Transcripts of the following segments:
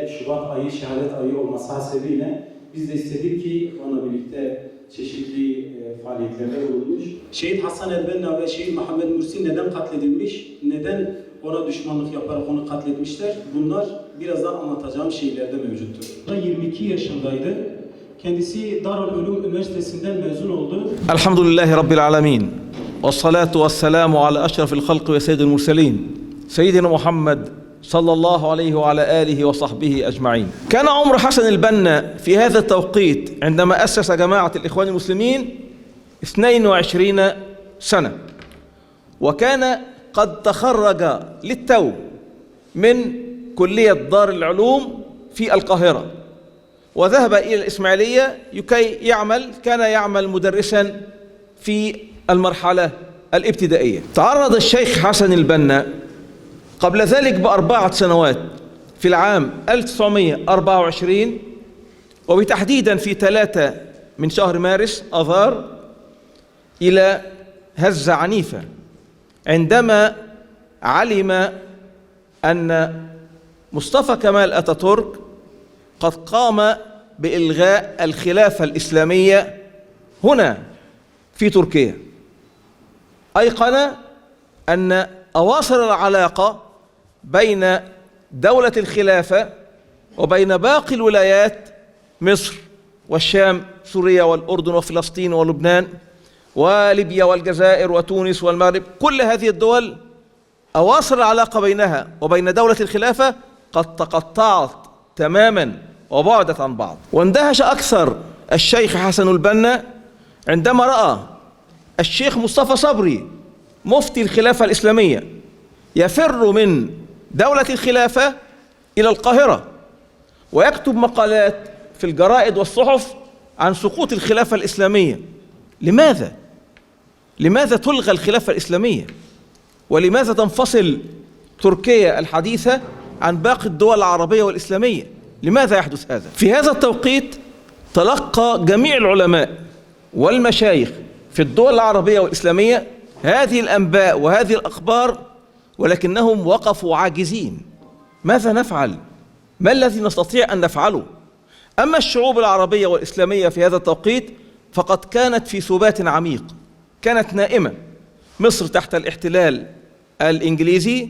Şubat ayı şehadet ayı olması hasebiyle biz de istedik ki onunla birlikte çeşitli faaliyetlerde bulunmuş. Şehit Hasan el-Benna ve Şehit Muhammed Mursi neden katledilmiş, neden ona düşmanlık yaparak onu katletmişler? Bunlar birazdan anlatacağım şeylerde mevcuttur. 22 yaşındaydı. Kendisi Darülülüm Üniversitesi'nden mezun oldu. Elhamdülillahi Rabbil alemin. Vessalatu vesselamu ala eşrefil halqi ve seyyidil murselin. Seyyidina Muhammed صلى الله عليه وعلى آله وصحبه أجمعين. كان عمر حسن البنا في هذا التوقيت عندما أسس جماعة الإخوان المسلمين 22 سنة، وكان قد تخرج للتو من كلية دار العلوم في القاهرة، وذهب إلى الإسماعيلية لكي كان يعمل مدرسا في المرحلة الابتدائية. تعرض الشيخ حسن البنا قبل ذلك ب4 سنوات في العام 1924 وبتحديدا في 3 من شهر مارس آذار إلى هزة عنيفة عندما علم أن مصطفى كمال أتاتورك قد قام بإلغاء الخلافة الإسلامية هنا في تركيا. أيقن أن أواصر العلاقة بين دولة الخلافة وبين باقي الولايات مصر والشام سوريا والأردن وفلسطين ولبنان وليبيا والجزائر وتونس والمغرب، كل هذه الدول أواصر العلاقة بينها وبين دولة الخلافة قد تقطعت تماما وبعدت عن بعض. واندهش أكثر الشيخ حسن البنا عندما رأى الشيخ مصطفى صبري مفتي الخلافة الإسلامية يفر من دولة الخلافة إلى القاهرة ويكتب مقالات في الجرائد والصحف عن سقوط الخلافة الإسلامية. لماذا؟ لماذا تلغى الخلافة الإسلامية؟ ولماذا تنفصل تركيا الحديثة عن باقي الدول العربية والإسلامية؟ لماذا يحدث هذا؟ في هذا التوقيت تلقى جميع العلماء والمشايخ في الدول العربية والإسلامية هذه الأنباء وهذه الأخبار، ولكنهم وقفوا عاجزين. ماذا نفعل؟ ما الذي نستطيع أن نفعله؟ أما الشعوب العربية والإسلامية في هذا التوقيت فقد كانت في ثبات عميق، كانت نائمة. مصر تحت الاحتلال الإنجليزي،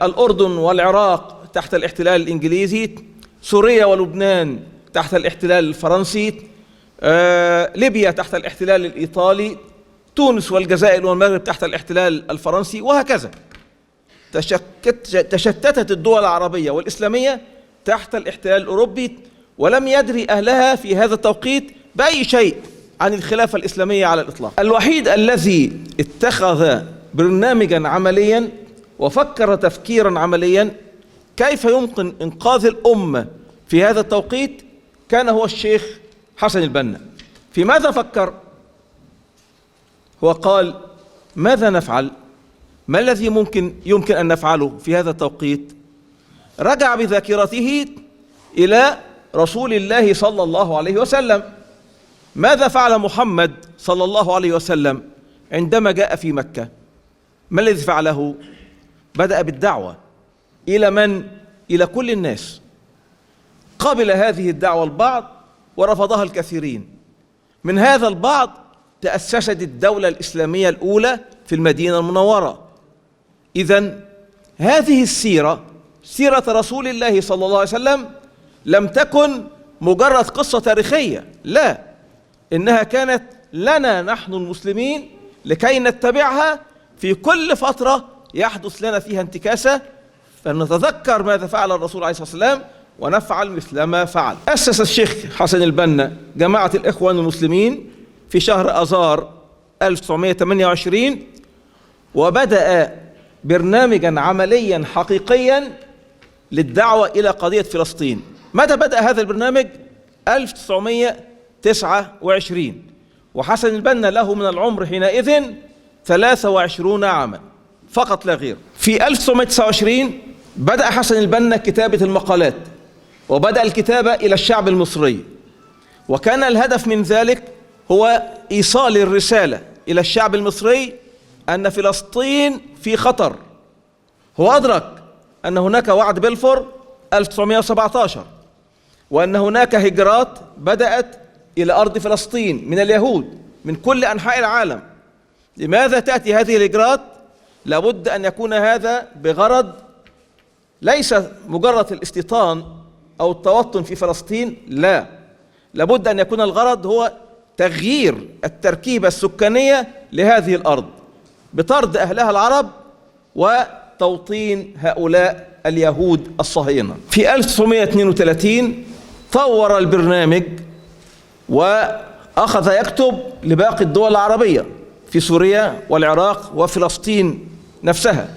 الأردن والعراق تحت الاحتلال الإنجليزي، سوريا ولبنان تحت الاحتلال الفرنسي، ليبيا تحت الاحتلال الإيطالي، تونس والجزائر والمغرب تحت الاحتلال الفرنسي، وهكذا. تشتتت الدول العربية والإسلامية تحت الاحتلال الأوروبي، ولم يدري أهلها في هذا التوقيت بأي شيء عن الخلافة الإسلامية على الإطلاق. الوحيد الذي اتخذ برنامجا عمليا وفكر تفكيرا عمليا كيف يمكن إنقاذ الأمة في هذا التوقيت كان هو الشيخ حسن البنا. في ماذا فكر؟ هو قال: ماذا نفعل؟ ما الذي يمكن أن نفعله في هذا التوقيت؟ رجع بذاكرته إلى رسول الله صلى الله عليه وسلم. ماذا فعل محمد صلى الله عليه وسلم عندما جاء في مكة؟ ما الذي فعله؟ بدأ بالدعوة. إلى من؟ إلى كل الناس. قبل هذه الدعوة البعض ورفضها الكثيرين. من هذا البعض تأسست الدولة الإسلامية الأولى في المدينة المنورة. إذن هذه السيرة، سيرة رسول الله صلى الله عليه وسلم، لم تكن مجرد قصة تاريخية، لا، إنها كانت لنا نحن المسلمين لكي نتبعها في كل فترة يحدث لنا فيها انتكاسة، فنتذكر ماذا فعل الرسول عليه الصلاة والسلام ونفعل مثل ما فعل. أسس الشيخ حسن البنا جماعة الإخوان المسلمين في شهر آذار 1928، وبدأ برنامجا عمليا حقيقيا للدعوة إلى قضية فلسطين. متى بدأ هذا البرنامج؟ 1929، وحسن البنا له من العمر حينئذ 23 عاما فقط لا غير. في 1929 بدأ حسن البنا كتابة المقالات وبدأ الكتابة إلى الشعب المصري، وكان الهدف من ذلك هو إيصال الرسالة إلى الشعب المصري أن فلسطين في خطر. هو أدرك أن هناك وعد بلفور 1917، وأن هناك هجرات بدأت إلى أرض فلسطين من اليهود من كل أنحاء العالم. لماذا تأتي هذه الهجرات؟ لابد أن يكون هذا بغرض ليس مجرد الاستيطان أو التوطن في فلسطين، لا، لابد أن يكون الغرض هو تغيير التركيبة السكانية لهذه الأرض بطرد أهلها العرب وتوطين هؤلاء اليهود الصهاينة. في 1932 طور البرنامج وأخذ يكتب لباقي الدول العربية في سوريا والعراق وفلسطين نفسها،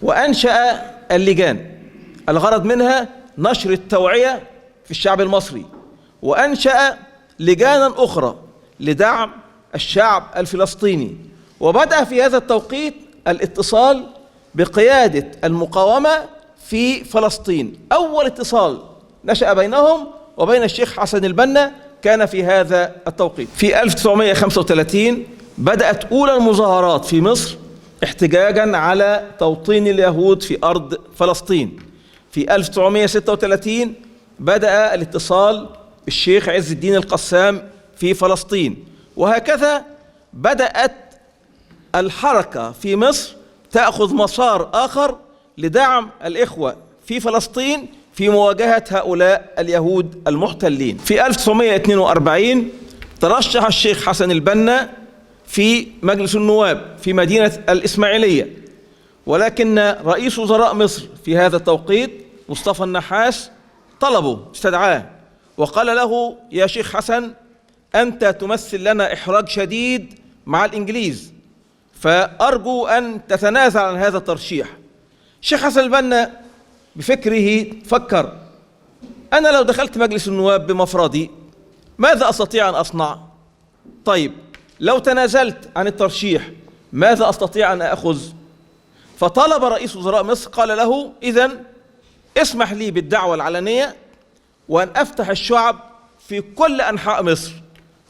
وأنشأ اللجان الغرض منها نشر التوعية في الشعب المصري، وأنشأ لجانا أخرى لدعم الشعب الفلسطيني. وبدأ في هذا التوقيت الاتصال بقيادة المقاومة في فلسطين. أول اتصال نشأ بينهم وبين الشيخ حسن البنا كان في هذا التوقيت. في 1935 بدأت أولى المظاهرات في مصر احتجاجا على توطين اليهود في أرض فلسطين. في 1936 بدأ الاتصال بالشيخ عز الدين القسام في فلسطين، وهكذا بدأت الحركة في مصر تأخذ مسار آخر لدعم الإخوة في فلسطين في مواجهة هؤلاء اليهود المحتلين. في 1942 ترشح الشيخ حسن البنا في مجلس النواب في مدينة الإسماعيلية، ولكن رئيس وزراء مصر في هذا التوقيت مصطفى النحاس طلبه استدعاه وقال له: يا شيخ حسن، أنت تمثل لنا إحراج شديد مع الإنجليز، فأرجو أن تتنازل عن هذا الترشيح. الشيخ حسن البنا بفكره فكر: أنا لو دخلت مجلس النواب بمفردي ماذا أستطيع أن أصنع؟ طيب لو تنازلت عن الترشيح ماذا أستطيع أن أخذ؟ فطلب رئيس وزراء مصر، قال له: إذن اسمح لي بالدعوة العلنية وأن أفتح الشعب في كل أنحاء مصر.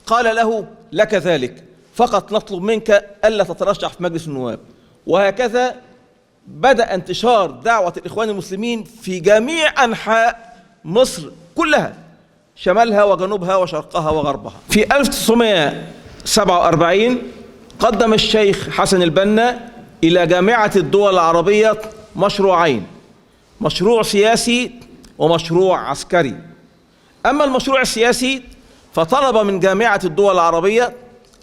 قال له: لك ذلك، فقط نطلب منك ألا تترشح في مجلس النواب. وهكذا بدأ انتشار دعوة الإخوان المسلمين في جميع أنحاء مصر كلها، شمالها وجنوبها وشرقها وغربها. في 1947 قدم الشيخ حسن البنا إلى جامعة الدول العربية مشروعين: مشروع سياسي ومشروع عسكري. أما المشروع السياسي فطلب من جامعة الدول العربية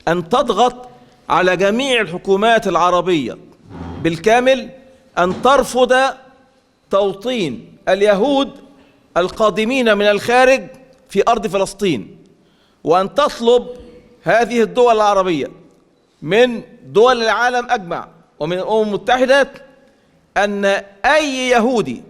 أن تضغط على جميع الحكومات العربية بالكامل أن ترفض توطين اليهود القادمين من الخارج في أرض فلسطين، وأن تطلب هذه الدول العربية من دول العالم أجمع ومن الأمم المتحدة أن أي يهودي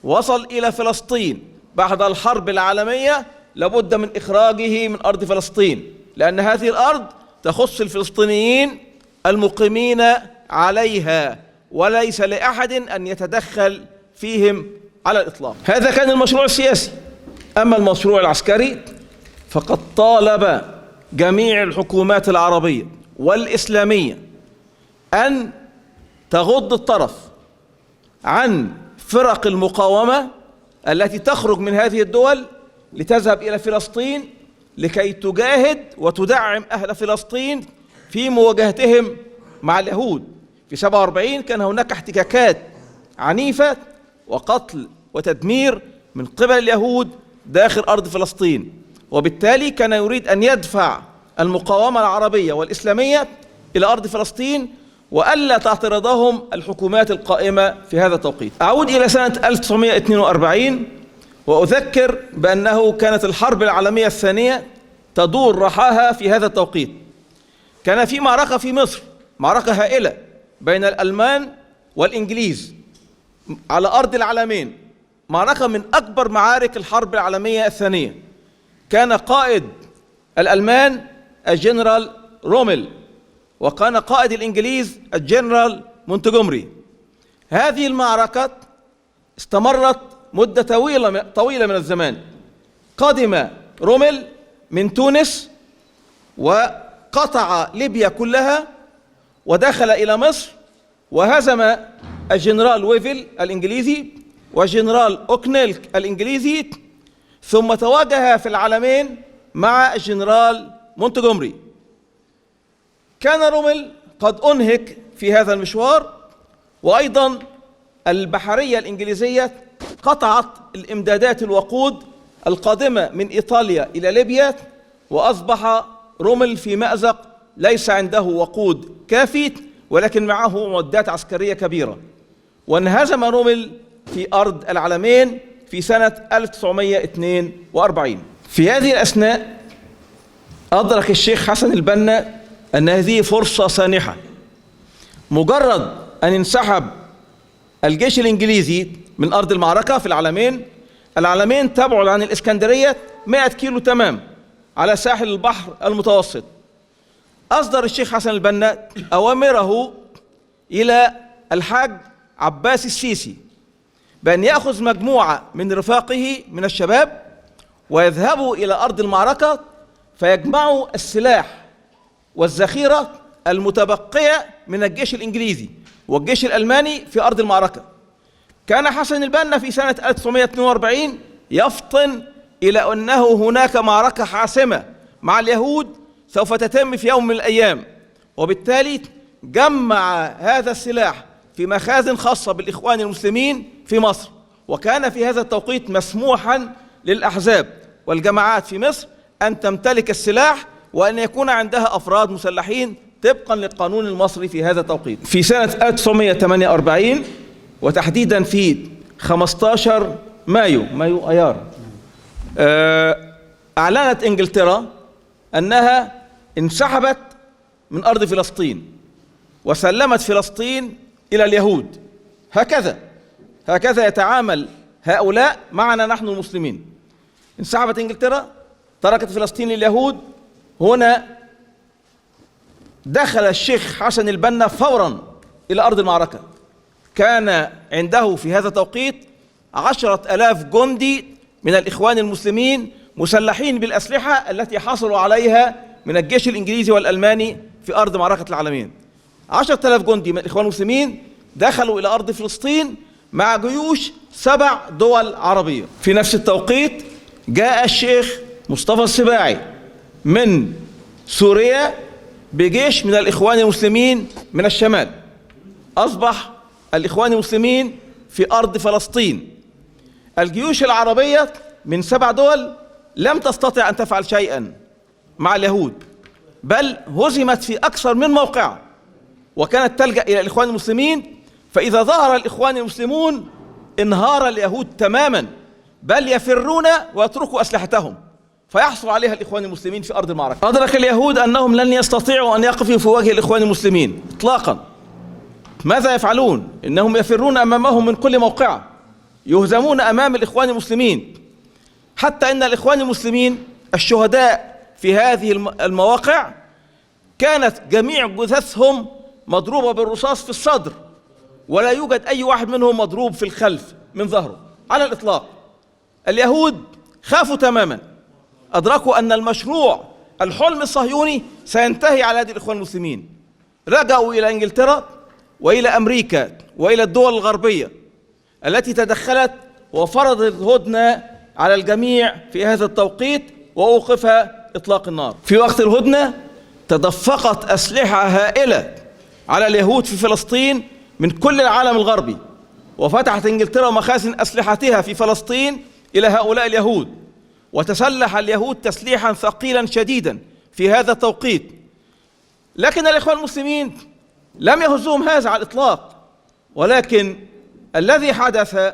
وصل إلى فلسطين بعد الحرب العالمية لابد من إخراجه من أرض فلسطين، لأن هذه الأرض تخص الفلسطينيين المقيمين عليها وليس لأحد أن يتدخل فيهم على الإطلاق. هذا كان المشروع السياسي. أما المشروع العسكري فقد طالب جميع الحكومات العربية والإسلامية أن تغض الطرف عن فرق المقاومة التي تخرج من هذه الدول لتذهب إلى فلسطين لكي تجاهد وتدعم أهل فلسطين في مواجهتهم مع اليهود. في 47 كان هناك احتكاكات عنيفة وقتل وتدمير من قبل اليهود داخل أرض فلسطين، وبالتالي كان يريد أن يدفع المقاومة العربية والإسلامية إلى أرض فلسطين وألا تعترضهم الحكومات القائمة في هذا التوقيت. أعود إلى سنة 1942 وأذكر بأنه كانت الحرب العالمية الثانية تدور رحاها في هذا التوقيت. كان في معركة في مصر، معركة هائلة بين الألمان والإنجليز على أرض العلمين، معركة من أكبر معارك الحرب العالمية الثانية. كان قائد الألمان الجنرال رومل، وكان قائد الإنجليز الجنرال مونتجومري. هذه المعركة استمرت مدة طويلة من الزمان. قدم رومل من تونس وقطع ليبيا كلها ودخل إلى مصر وهزم الجنرال ويفل الإنجليزي وجنرال أوكنيل الإنجليزي، ثم تواجه في العلمين مع الجنرال مونتجومري. كان رومل قد أنهك في هذا المشوار، وأيضا البحرية الإنجليزية قطعت الإمدادات الوقود القادمة من إيطاليا إلى ليبيا، وأصبح رومل في مأزق ليس عنده وقود كافي، ولكن معه معدات عسكرية كبيرة، وانهزم رومل في أرض العلمين في سنة 1942. في هذه الأثناء أدرك الشيخ حسن البنا أن هذه فرصة سانحة. مجرد أن انسحب الجيش الإنجليزي من أرض المعركة في العلمين، العلمين تبعد عن الإسكندرية 100 كيلو تمام على ساحل البحر المتوسط. أصدر الشيخ حسن البنا أوامره إلى الحاج عباس السيسي بأن يأخذ مجموعة من رفاقه من الشباب ويذهبوا إلى أرض المعركة فيجمعوا السلاح والذخيرة المتبقية من الجيش الإنجليزي والجيش الألماني في أرض المعركة. كان حسن البنا في سنة 1942 يفطن إلى أنه هناك معركة حاسمة مع اليهود سوف تتم في يوم من الأيام، وبالتالي جمع هذا السلاح في مخازن خاصة بالإخوان المسلمين في مصر. وكان في هذا التوقيت مسموحا للأحزاب والجماعات في مصر أن تمتلك السلاح وأن يكون عندها أفراد مسلحين طبقا للقانون المصري في هذا التوقيت. في سنة 1948 وتحديدا في 15 مايو أيار أعلنت إنجلترا أنها انسحبت من أرض فلسطين وسلمت فلسطين إلى اليهود. هكذا يتعامل هؤلاء معنا نحن المسلمين. انسحبت إنجلترا، تركت فلسطين لليهود. هنا دخل الشيخ حسن البنا فورا إلى أرض المعركة. كان عنده في هذا التوقيت 10,000 جندي من الإخوان المسلمين مسلحين بالأسلحة التي حصلوا عليها من الجيش الإنجليزي والألماني في أرض معركة العلمين. 10,000 جندي من الإخوان المسلمين دخلوا إلى أرض فلسطين مع جيوش 7 دول عربية. في نفس التوقيت جاء الشيخ مصطفى السباعي من سوريا بجيش من الإخوان المسلمين من الشمال. أصبح الإخوان المسلمين في أرض فلسطين. الجيوش العربية من 7 دول لم تستطع أن تفعل شيئا مع اليهود، بل هزمت في أكثر من موقع، وكانت تلجأ إلى الإخوان المسلمين. فإذا ظهر الإخوان المسلمون انهار اليهود تماما، بل يفرون ويتركوا أسلحتهم فيحصل عليها الإخوان المسلمين في أرض المعركة. أدرك اليهود أنهم لن يستطيعوا أن يقفوا في وجه الإخوان المسلمين إطلاقا. ماذا يفعلون؟ إنهم يفرون أمامهم من كل موقع، يهزمون أمام الإخوان المسلمين، حتى إن الإخوان المسلمين الشهداء في هذه المواقع كانت جميع جثثهم مضروبة بالرصاص في الصدر، ولا يوجد أي واحد منهم مضروب في الخلف من ظهره على الإطلاق. اليهود خافوا تماما، أدركوا أن المشروع الحلم الصهيوني سينتهي على يد الإخوان المسلمين. رجعوا إلى إنجلترا وإلى أمريكا وإلى الدول الغربية التي تدخلت وفرضت الهدنة على الجميع في هذا التوقيت، وأوقف إطلاق النار. في وقت الهدنة تدفقت أسلحة هائلة على اليهود في فلسطين من كل العالم الغربي، وفتحت إنجلترا مخازن أسلحتها في فلسطين إلى هؤلاء اليهود، وتسلح اليهود تسليحا ثقيلا شديدا في هذا التوقيت. لكن الإخوان المسلمين لم يهزهم هذا على الإطلاق، ولكن الذي حدث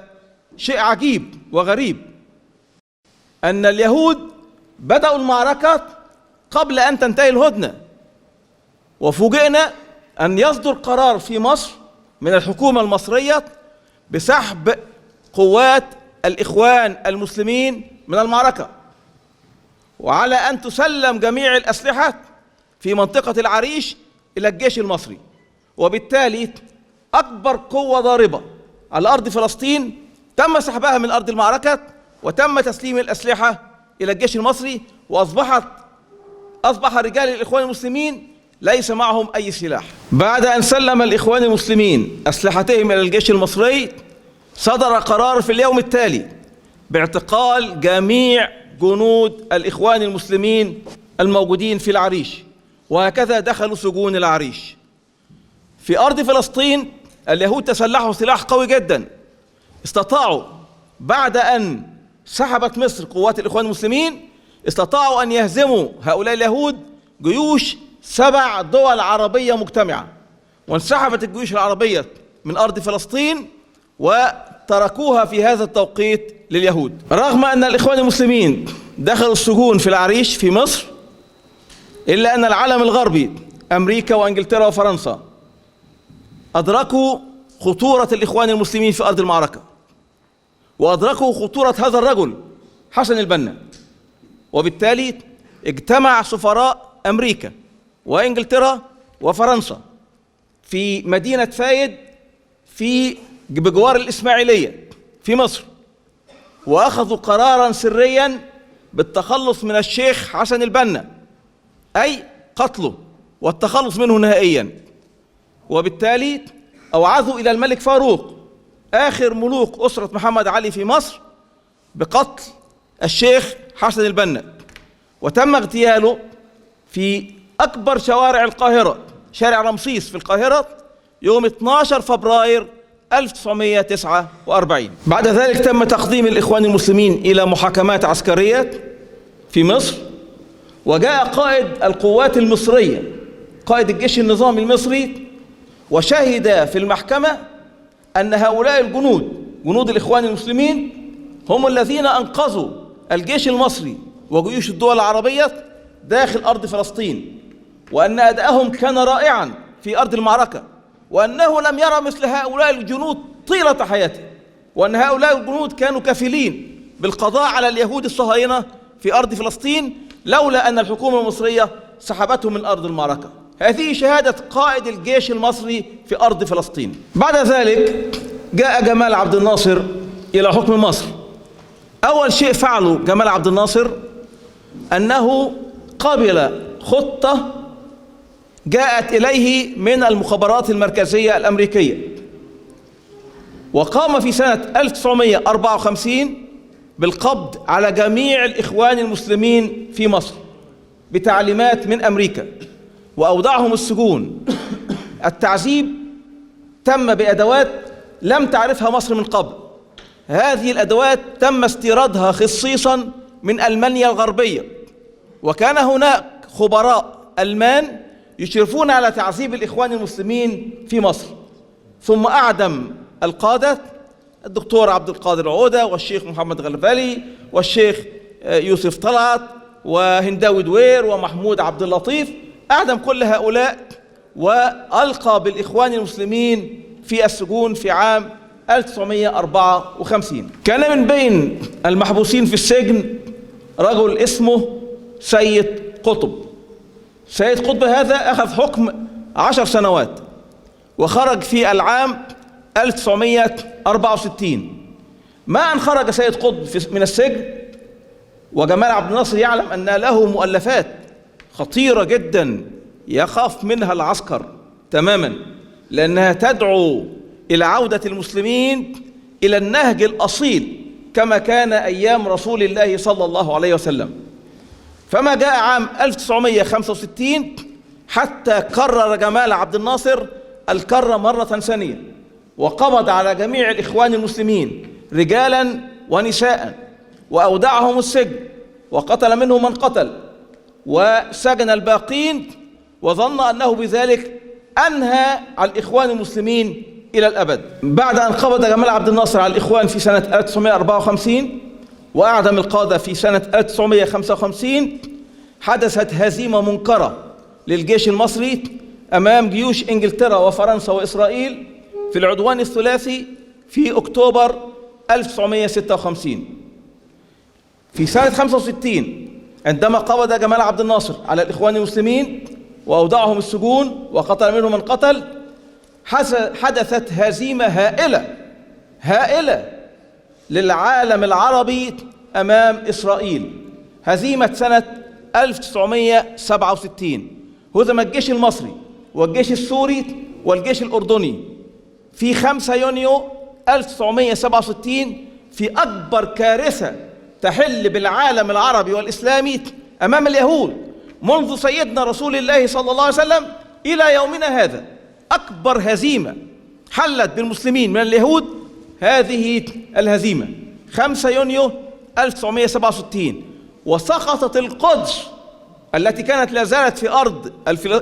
شيء عجيب وغريب، أن اليهود بدأوا المعركة قبل أن تنتهي الهدنة، وفوجئنا أن يصدر قرار في مصر من الحكومة المصرية بسحب قوات الإخوان المسلمين من المعركة، وعلى أن تسلم جميع الأسلحة في منطقة العريش إلى الجيش المصري. وبالتالي أكبر قوة ضاربة على أرض فلسطين تم سحبها من أرض المعركة، وتم تسليم الأسلحة إلى الجيش المصري، أصبح رجال الإخوان المسلمين ليس معهم أي سلاح. بعد أن سلم الإخوان المسلمين أسلحتهم إلى الجيش المصري، صدر قرار في اليوم التالي باعتقال جميع جنود الإخوان المسلمين الموجودين في العريش، وهكذا دخلوا سجون العريش. في أرض فلسطين اليهود تسلحوا سلاح قوي جدا، استطاعوا بعد أن سحبت مصر قوات الإخوان المسلمين استطاعوا أن يهزموا هؤلاء اليهود جيوش 7 دول عربية مجتمعة، وانسحبت الجيوش العربية من أرض فلسطين وتركوها في هذا التوقيت لليهود. رغم أن الإخوان المسلمين دخلوا السجون في العريش في مصر، إلا أن العالم الغربي أمريكا وإنجلترا وفرنسا أدركوا خطورة الإخوان المسلمين في أرض المعركة، وأدركوا خطورة هذا الرجل حسن البنا، وبالتالي اجتمع سفراء أمريكا وإنجلترا وفرنسا في مدينة فايد بجوار الإسماعيلية في مصر، وأخذوا قرارا سريا بالتخلص من الشيخ حسن البنا، أي قتله والتخلص منه نهائيا. وبالتالي أوعظوا إلى الملك فاروق آخر ملوك أسرة محمد علي في مصر بقتل الشيخ حسن البنا، وتم اغتياله في أكبر شوارع القاهرة، شارع رمسيس في القاهرة، يوم 12 فبراير 1949. بعد ذلك تم تقديم الإخوان المسلمين إلى محاكمات عسكرية في مصر، وجاء قائد القوات المصرية قائد الجيش النظامي المصري وشهد في المحكمة أن هؤلاء جنود الإخوان المسلمين هم الذين أنقذوا الجيش المصري وجيوش الدول العربية داخل أرض فلسطين، وأن أداءهم كان رائعا في أرض المعركة، وأنه لم يرى مثل هؤلاء الجنود طيلة حياته، وأن هؤلاء الجنود كانوا كفيلين بالقضاء على اليهود الصهاينة في أرض فلسطين لولا أن الحكومة المصرية سحبتهم من أرض المعركة. هذه شهادة قائد الجيش المصري في أرض فلسطين. بعد ذلك جاء جمال عبد الناصر إلى حكم مصر. أول شيء فعله جمال عبد الناصر أنه قبل خطة جاءت إليه من المخابرات المركزية الأمريكية، وقام في سنة 1954 بالقبض على جميع الإخوان المسلمين في مصر بتعليمات من أمريكا، وأودعهم السجون. التعذيب تم بأدوات لم تعرفها مصر من قبل. هذه الأدوات تم استيرادها خصيصا من ألمانيا الغربية، وكان هناك خبراء ألمان يشرفون على تعذيب الإخوان المسلمين في مصر. ثم أعدم القادة الدكتور عبد القادر عودة والشيخ محمد غلبالي والشيخ يوسف طلعت وهنداوي دوير ومحمود عبد اللطيف، أعدم كل هؤلاء وألقى بالإخوان المسلمين في السجون في عام 1954. كان من بين المحبوسين في السجن رجل اسمه سيد قطب. سيد قطب هذا أخذ حكم 10 سنوات وخرج في العام 1964. ما أن خرج سيد قطب من السجن وجمال عبد الناصر يعلم أن له مؤلفات خطيرة جدا يخاف منها العسكر تماما، لأنها تدعو إلى عودة المسلمين إلى النهج الأصيل كما كان أيام رسول الله صلى الله عليه وسلم. فما جاء عام 1965 حتى كرر جمال عبد الناصر الكرة مرة ثانية، وقبض على جميع الإخوان المسلمين رجالا ونساء وأودعهم السجن، وقتل منهم من قتل وسجن الباقين، وظن أنه بذلك أنهى على الإخوان المسلمين إلى الأبد. بعد أن قبض جمال عبد الناصر على الإخوان في سنة 1954 وأعدم القادة في سنة 1955، حدثت هزيمة منكرة للجيش المصري أمام جيوش إنجلترا وفرنسا وإسرائيل في العدوان الثلاثي في أكتوبر 1956. في سنة 65 عندما قبض جمال عبد الناصر على الإخوان المسلمين وأودعهم السجون وقتل منهم من قتل، حدثت هزيمة هائلة للعالم العربي أمام إسرائيل. هزيمة سنة 1967 هزم الجيش المصري والجيش السوري والجيش الأردني في 5 يونيو 1967 في أكبر كارثة تحل بالعالم العربي والإسلامي أمام اليهود منذ سيدنا رسول الله صلى الله عليه وسلم إلى يومنا هذا. أكبر هزيمة حلت بالمسلمين من اليهود هذه الهزيمة 5 يونيو 1967، وسقطت القدس التي كانت لا زالت في أرض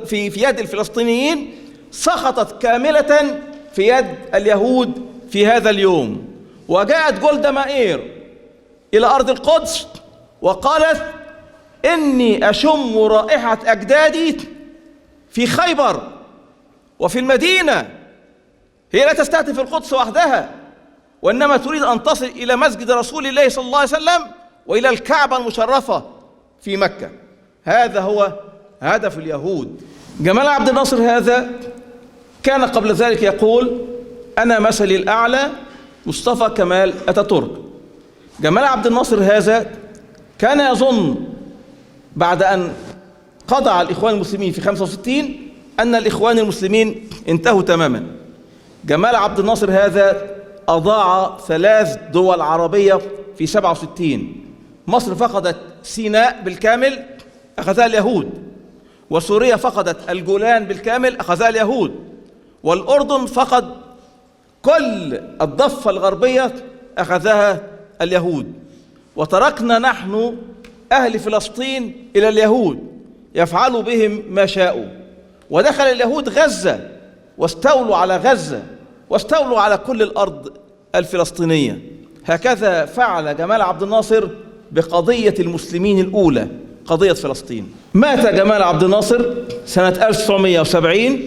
في يد الفلسطينيين، سقطت كاملة في يد اليهود في هذا اليوم. وجاءت جولدا مائير إلى أرض القدس وقالت: إني أشم رائحة أجدادي في خيبر وفي المدينة. هي لا تستهدف القدس وحدها، وإنما تريد أن تصل إلى مسجد رسول الله صلى الله عليه وسلم وإلى الكعبة المشرفة في مكة. هذا هو هدف اليهود. جمال عبد الناصر هذا كان قبل ذلك يقول: أنا مثلي الأعلى مصطفى كمال أتاتورك. جمال عبد الناصر هذا كان يظن بعد أن قضى على الإخوان المسلمين في 65 أن الإخوان المسلمين انتهوا تماما. جمال عبد الناصر هذا أضاع 3 دول عربية في 67. مصر فقدت سيناء بالكامل، أخذها اليهود، وسوريا فقدت الجولان بالكامل، أخذها اليهود، والأردن فقد كل الضفة الغربية، أخذها اليهود. وتركنا نحن أهل فلسطين إلى اليهود يفعلوا بهم ما شاءوا. ودخل اليهود غزة واستولوا على غزة واستولوا على كل الأرض الفلسطينية. هكذا فعل جمال عبد الناصر بقضية المسلمين الأولى، قضية فلسطين. مات جمال عبد الناصر سنة 1970،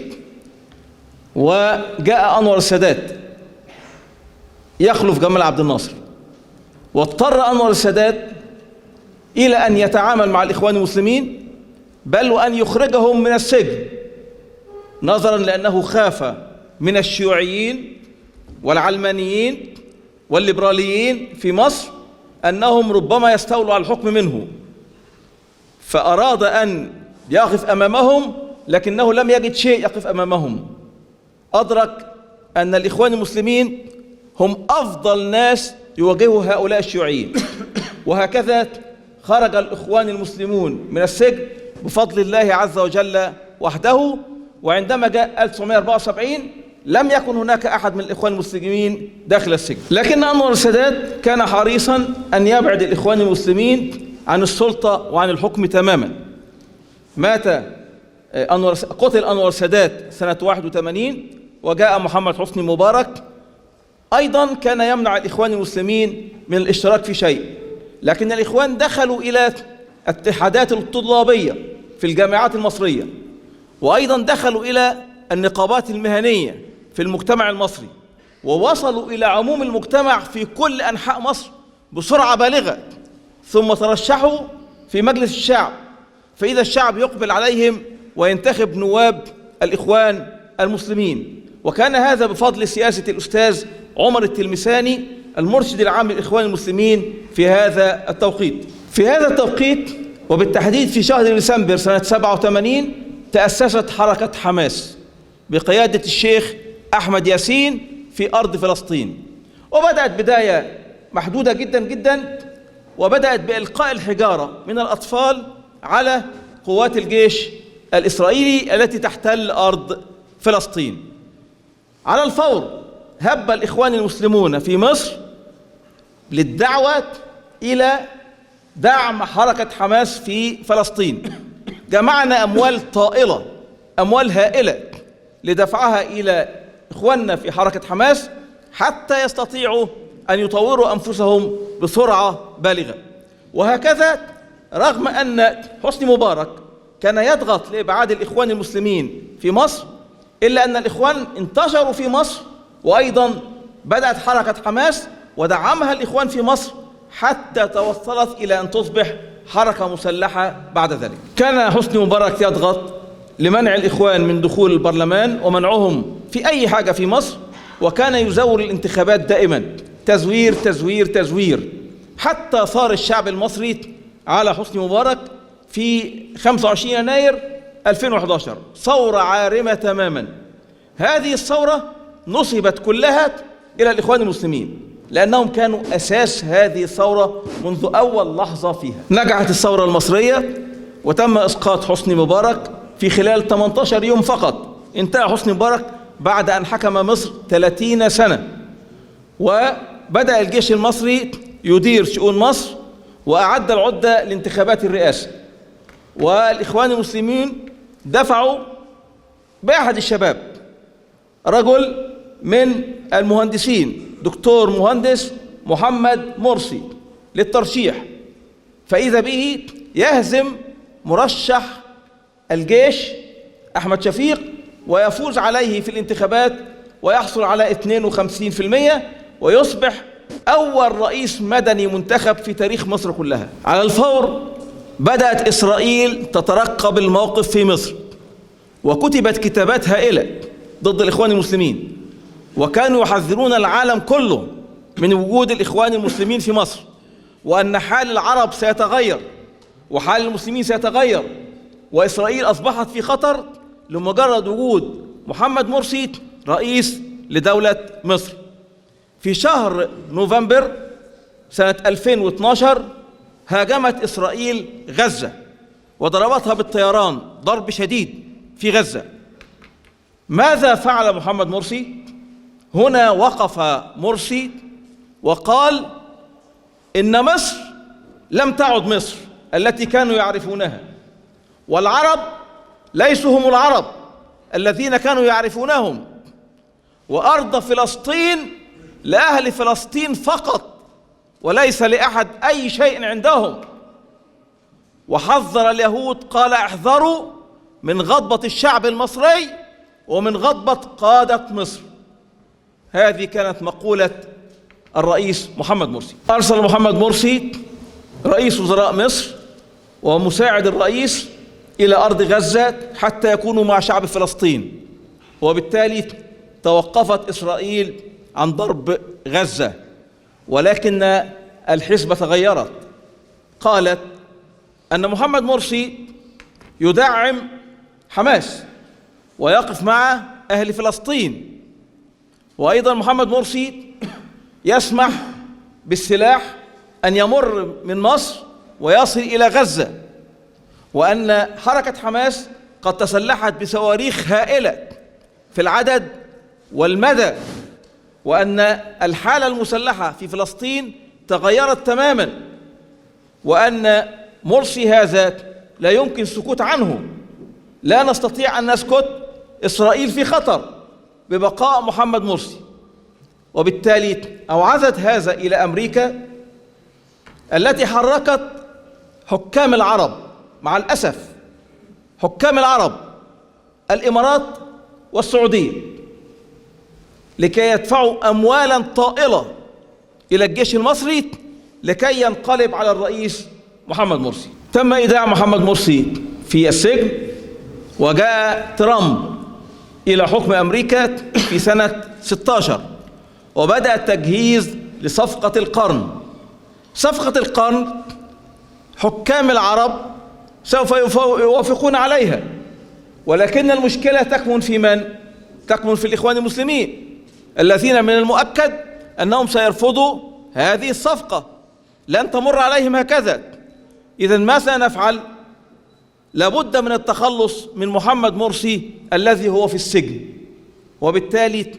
وجاء أنور السادات يخلف جمال عبد الناصر، واضطر أنور السادات إلى أن يتعامل مع الإخوان المسلمين، بل وأن يخرجهم من السجن، نظرا لأنه خاف من الشيوعيين والعلمانيين والليبراليين في مصر أنهم ربما يستولوا على الحكم منه، فأراد أن يقف أمامهم، لكنه لم يجد شيء يقف أمامهم. أدرك أن الإخوان المسلمين هم أفضل ناس يواجهوا هؤلاء الشيوعيين، وهكذا خرج الإخوان المسلمون من السجن بفضل الله عز وجل وحده. وعندما جاء 1974 لم يكن هناك أحد من الإخوان المسلمين داخل السجن، لكن أنور السادات كان حريصا أن يبعد الإخوان المسلمين عن السلطة وعن الحكم تماما. قتل أنور السادات سنة 81، وجاء محمد حسني مبارك أيضا كان يمنع الإخوان المسلمين من الاشتراك في شيء، لكن الإخوان دخلوا إلى اتحادات الطلابية في الجامعات المصرية، وأيضا دخلوا إلى النقابات المهنية في المجتمع المصري، ووصلوا إلى عموم المجتمع في كل أنحاء مصر بسرعة بالغة، ثم ترشحوا في مجلس الشعب، فإذا الشعب يقبل عليهم وينتخب نواب الإخوان المسلمين. وكان هذا بفضل سياسة الأستاذ عمر التلمساني المرشد العام للإخوان المسلمين في هذا التوقيت. في هذا التوقيت وبالتحديد في شهر ديسمبر سنة 87 تأسست حركة حماس بقيادة الشيخ أحمد ياسين في أرض فلسطين، وبدأت بداية محدودة جدا جدا، وبدأت بإلقاء الحجارة من الأطفال على قوات الجيش الإسرائيلي التي تحتل أرض فلسطين. على الفور هب الإخوان المسلمون في مصر للدعوة إلى دعم حركة حماس في فلسطين. جمعنا أموال طائلة، أموال هائلة لدفعها إلى إخواننا في حركة حماس حتى يستطيعوا أن يطوروا أنفسهم بسرعة بالغة. وهكذا رغم أن حسني مبارك كان يضغط لإبعاد الإخوان المسلمين في مصر، إلا أن الإخوان انتشروا في مصر، وأيضا بدأت حركة حماس ودعمها الإخوان في مصر حتى توصلت إلى أن تصبح حركة مسلحة بعد ذلك. كان حسني مبارك يضغط لمنع الإخوان من دخول البرلمان ومنعهم في أي حاجة في مصر، وكان يزور الانتخابات دائما، تزوير تزوير تزوير، حتى صار الشعب المصري على حسني مبارك في 25 يناير 2011 ثورة عارمة تماما. هذه الثورة نصبت كلها إلى الإخوان المسلمين، لأنهم كانوا أساس هذه الثورة منذ أول لحظة فيها. نجحت الثورة المصرية وتم إسقاط حسني مبارك في خلال 18 يوم فقط. انتهى حسني مبارك بعد أن حكم مصر 30 سنة، وبدأ الجيش المصري يدير شؤون مصر وأعد العدة لانتخابات الرئاسة. والإخوان المسلمين دفعوا بأحد الشباب، رجل من المهندسين، دكتور مهندس محمد مرسي، للترشيح، فإذا به يهزم مرشح الجيش أحمد شفيق ويفوز عليه في الانتخابات ويحصل على 52%، ويصبح أول رئيس مدني منتخب في تاريخ مصر كلها. على الفور بدأت إسرائيل تترقب الموقف في مصر، وكتبت كتابات هائلة ضد الإخوان المسلمين، وكانوا يحذرون العالم كله من وجود الإخوان المسلمين في مصر، وأن حال العرب سيتغير وحال المسلمين سيتغير، وإسرائيل أصبحت في خطر لمجرد وجود محمد مرسي رئيس لدولة مصر. في شهر نوفمبر سنة 2012 هاجمت إسرائيل غزة وضربتها بالطيران ضرب شديد في غزة. ماذا فعل محمد مرسي؟ هنا وقف مرسي وقال إن مصر لم تعد مصر التي كانوا يعرفونها، والعرب ليسوا هم العرب الذين كانوا يعرفونهم، وأرض فلسطين لأهل فلسطين فقط وليس لأحد أي شيء عندهم. وحذر اليهود، قال احذروا من غضبة الشعب المصري ومن غضبة قادة مصر. هذه كانت مقولة الرئيس محمد مرسي. أرسل محمد مرسي رئيس وزراء مصر ومساعد الرئيس إلى أرض غزة حتى يكونوا مع شعب فلسطين، وبالتالي توقفت إسرائيل عن ضرب غزة. ولكن الحسبة تغيرت، قالت أن محمد مرسي يدعم حماس ويقف مع أهل فلسطين، وأيضا محمد مرسي يسمح بالسلاح أن يمر من مصر ويصل إلى غزة، وأن حركة حماس قد تسلحت بصواريخ هائلة في العدد والمدى، وأن الحالة المسلحة في فلسطين تغيرت تماما، وأن مرسي هذا لا يمكن السكوت عنه. لا نستطيع أن نسكت، إسرائيل في خطر ببقاء محمد مرسي. وبالتالي أوعزت هذا إلى أمريكا التي حركت حكام العرب، مع الأسف حكام العرب، الإمارات والسعودية، لكي يدفعوا أموالا طائلة إلى الجيش المصري لكي ينقلب على الرئيس محمد مرسي. تم إيداع محمد مرسي في السجن، وجاء ترامب إلى حكم أمريكا في سنة 16، وبدأ التجهيز لصفقة القرن. صفقة القرن حكام العرب سوف يوافقون عليها، ولكن المشكلة تكمن في من؟ تكمن في الإخوان المسلمين الذين من المؤكد أنهم سيرفضوا هذه الصفقة، لن تمر عليهم هكذا. إذن ما سنفعل؟ لابد من التخلص من محمد مرسي الذي هو في السجن، وبالتالي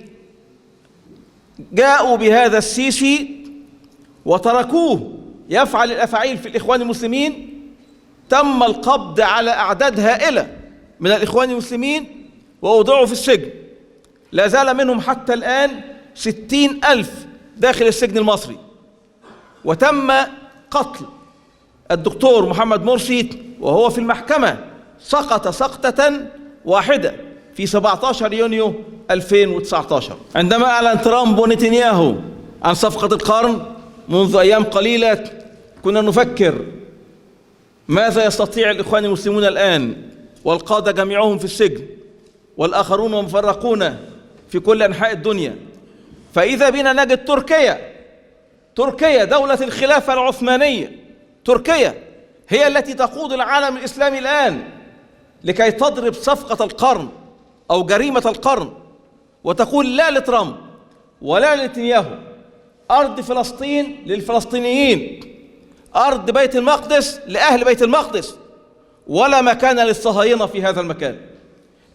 جاءوا بهذا السيسي وتركوه يفعل الأفاعيل في الإخوان المسلمين. تم القبض على أعداد هائلة من الإخوان المسلمين ووضعوا في السجن، لا زال منهم حتى الآن 60,000 داخل السجن المصري. وتم قتل الدكتور محمد مرسي وهو في المحكمة، سقط سقطة واحدة في 17 يونيو 2019. عندما أعلن ترامب ونتنياهو عن صفقة القرن منذ أيام قليلة، كنا نفكر ماذا يستطيع الإخوان المسلمون الآن والقادة جميعهم في السجن والآخرون مفرقون في كل أنحاء الدنيا. فإذا بنا نجد تركيا دولة الخلافة العثمانية، تركيا هي التي تقود العالم الإسلامي الآن لكي تضرب صفقة القرن أو جريمة القرن، وتقول لا لترامب ولا لنتنياهو. أرض فلسطين للفلسطينيين، أرض بيت المقدس لأهل بيت المقدس، ولا مكان للصهاينة في هذا المكان.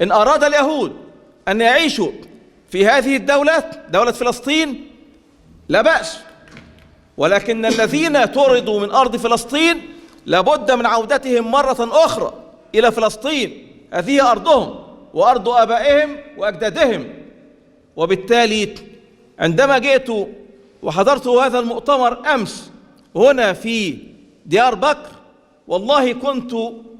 إن أراد اليهود أن يعيشوا في هذه الدولة، دولة فلسطين، لا بأس، ولكن الذين طردوا من أرض فلسطين لابد من عودتهم مرة أخرى إلى فلسطين. هذه أرضهم وأرض آبائهم وأجدادهم. وبالتالي عندما جئت وحضرت هذا المؤتمر أمس هنا في ديار بكر، والله كنت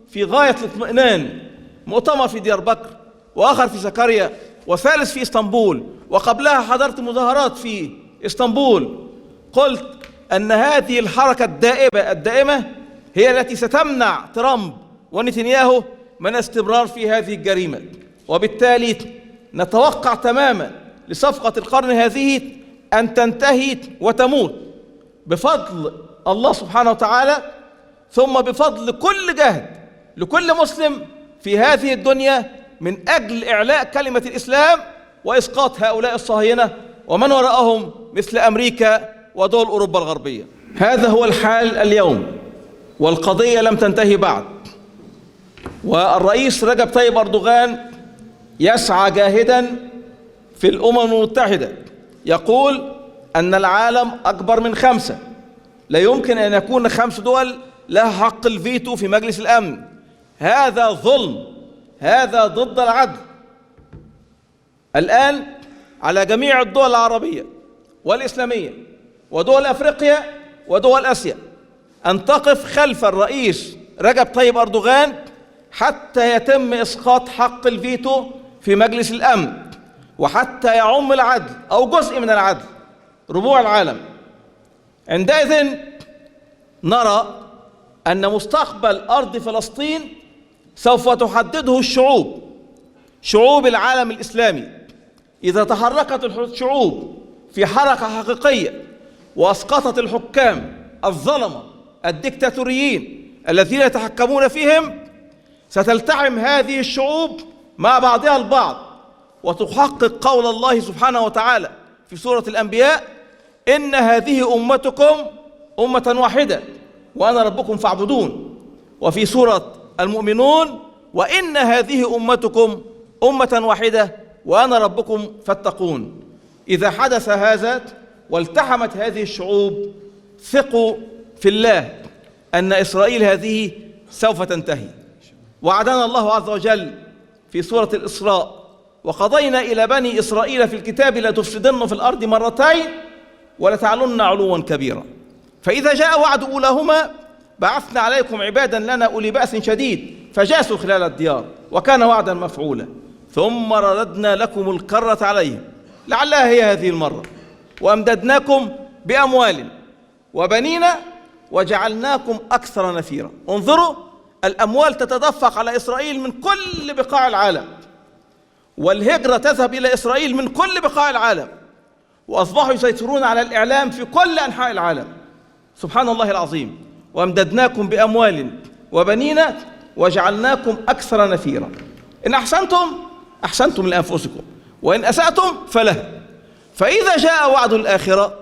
في غاية الاطمئنان. مؤتمر في ديار بكر، وآخر في زكريا، وثالث في اسطنبول، وقبلها حضرت مظاهرات في اسطنبول. قلت أن هذه الحركة الدائمة هي التي ستمنع ترامب ونتنياهو من استمرار في هذه الجريمة. وبالتالي نتوقع تماما لصفقة القرن هذه أن تنتهي وتموت بفضل الله سبحانه وتعالى، ثم بفضل كل جهد لكل مسلم في هذه الدنيا من أجل إعلاء كلمة الإسلام وإسقاط هؤلاء الصهاينة ومن وراءهم مثل أمريكا ودول أوروبا الغربية. هذا هو الحال اليوم، والقضية لم تنتهي بعد. والرئيس رجب طيب أردوغان يسعى جاهدا في الأمم المتحدة، يقول أن العالم أكبر من 5، لا يمكن أن يكون 5 دول لها حق الفيتو في مجلس الأمن. هذا ظلم، هذا ضد العدل. الآن على جميع الدول العربية والإسلامية ودول أفريقيا ودول آسيا أن تقف خلف الرئيس رجب طيب أردوغان حتى يتم إسقاط حق الفيتو في مجلس الأمن، وحتى يعم العدل أو جزء من العدل ربوع العالم. عندئذ نرى أن مستقبل أرض فلسطين سوف تحدده الشعوب، شعوب العالم الإسلامي. إذا تحركت الشعوب في حركة حقيقية وأسقطت الحكام الظلمة الدكتاتوريين الذين يتحكمون فيهم، ستلتحم هذه الشعوب مع بعضها البعض وتحقق قول الله سبحانه وتعالى في سورة الأنبياء: إن هذه أمتكم أمة واحدة وأنا ربكم فاعبدون. وفي سورة المؤمنون: وإن هذه أمتكم أمة واحدة وأنا ربكم فاتقون. إذا حدث هذا والتحمت هذه الشعوب، ثقوا في الله أن إسرائيل هذه سوف تنتهي. وعدنا الله عز وجل في سورة الإسراء: وقضينا إلى بني إسرائيل في الكتاب لتفسدن في الأرض مرتين ولتعلن علوا كبيرا، فإذا جاء وعد أولاهما بعثنا عليكم عبادا لنا أولي بأس شديد فجاسوا خلال الديار وكان وعدا مفعولا ثم رددنا لكم الكرة عليهم لعلها هي هذه المرة وأمددناكم بأموال وبنين وجعلناكم أكثر نفيرا. انظروا، الأموال تتدفق على إسرائيل من كل بقاع العالم، والهجرة تذهب إلى إسرائيل من كل بقاع العالم، وأصبحوا يسيطرون على الإعلام في كل أنحاء العالم. سبحان الله العظيم. وأمددناكم بأموال وبنين وجعلناكم أكثر نفيرا. إن أحسنتم أحسنتم لأنفسكم وإن أسأتم فلها. فإذا جاء وعد الآخرة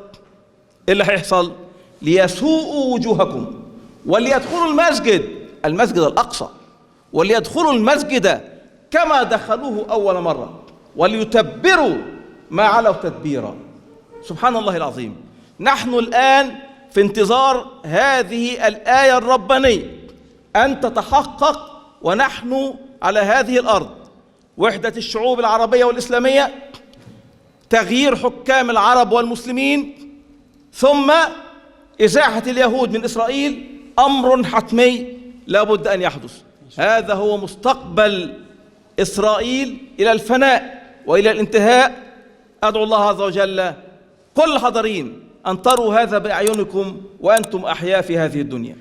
إيه اللي هيحصل؟ ليسوءوا وجوهكم وليدخلوا المسجد الأقصى، وليدخلوا المسجد كما دخلوه أول مرة وليتبروا ما علوا تدبيرا. سبحان الله العظيم. نحن الآن في انتظار هذه الآية الربانية أن تتحقق، ونحن على هذه الأرض وحدة الشعوب العربية والإسلامية، تغيير حكام العرب والمسلمين، ثم إزاحة اليهود من إسرائيل، أمر حتمي لا بد أن يحدث. هذا هو مستقبل إسرائيل إلى الفناء وإلى الانتهاء. أدعو الله عز وجل كل الحاضرين أن تروا هذا بأعينكم وأنتم أحياء في هذه الدنيا.